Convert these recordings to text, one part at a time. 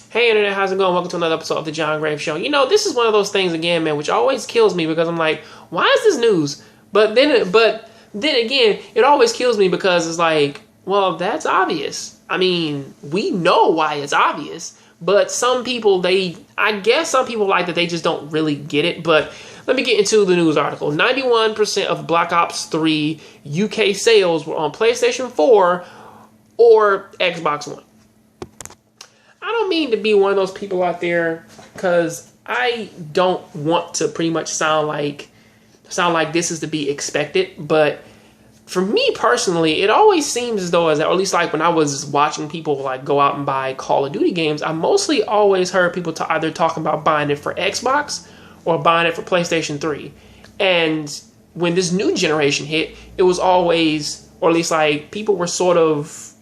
Hey internet, how's it going? Welcome to another episode of the John Grave Show. You know, this is one of those things again, man, which always kills me because I'm like, why is this news? But then again, it always kills me because it's like, well, that's obvious. I mean, we know why it's obvious, but some people, I guess some people like that they just don't really get it. But let me get into the news article. 91% of Black Ops 3 UK sales were on PlayStation 4 or Xbox One. I don't mean to be one of those people out there because I don't want to pretty much sound like this is to be expected, but for me personally, it always seems as though, or at least like when I was watching people like go out and buy Call of Duty games, I mostly always heard people either talking about buying it for Xbox or buying it for PlayStation 3. And when this new generation hit, it was always, or at least like people were sort of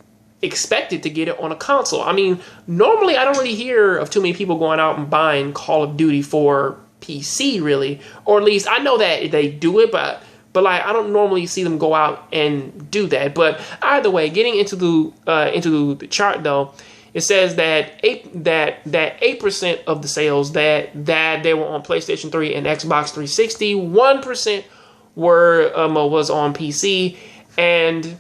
expected to get it on a console. I mean, normally I don't really hear of too many people going out and buying Call of Duty for PC, really, or at least I know that they do it, but like I don't normally see them go out and do that. But either way, getting into the chart though, it says that 8% of the sales that they were on PlayStation 3 and Xbox 360, 1% was on PC, and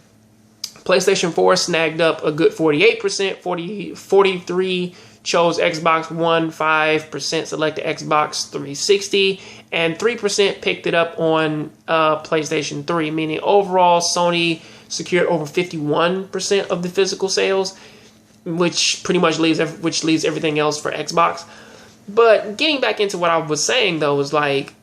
PlayStation 4 snagged up a good 48%, 43% chose Xbox One, 5% selected Xbox 360, and 3% picked it up on PlayStation 3, meaning overall Sony secured over 51% of the physical sales, which pretty much leaves everything else for Xbox. But getting back into what I was saying though, is like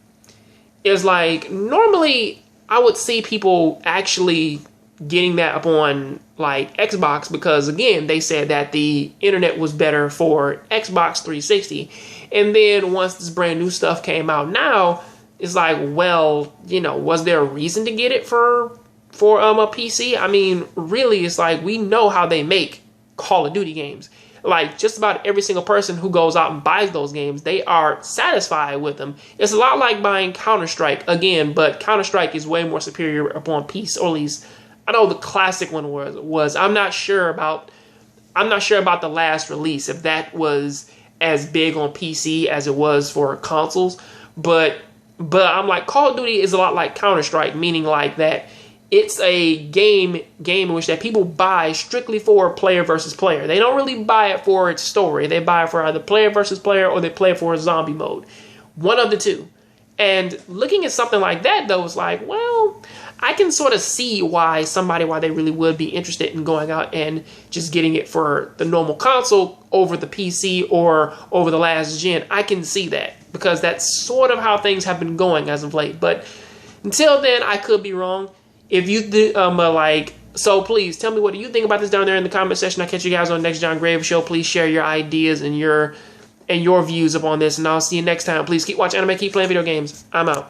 normally I would see people actually getting that up on like Xbox because again they said that the internet was better for Xbox 360, and then once this brand new stuff came out now, it's like, well, you know, was there a reason to get it for a PC? I mean, really, it's like we know how they make Call of Duty games. Like just about every single person who goes out and buys those games, they are satisfied with them. It's a lot like buying Counter-Strike again, but Counter-Strike is way more superior upon PC, or at least I know the classic one was. I'm not sure about the last release, if that was as big on PC as it was for consoles. But I'm like, Call of Duty is a lot like Counter-Strike, meaning like that it's a game in which that people buy strictly for player versus player. They don't really buy it for its story. They buy it for either player versus player or they play it for a zombie mode. One of the two. And looking at something like that, though, is like, well, I can sort of see why they really would be interested in going out and just getting it for the normal console over the PC or over the last gen. I can see that because that's sort of how things have been going as of late. But until then, I could be wrong. If you so please tell me, what do you think about this down there in the comment section? I'll catch you guys on the next John Grave Show. Please share your ideas and your views upon this, and I'll see you next time. Please keep watching anime, keep playing video games. I'm out.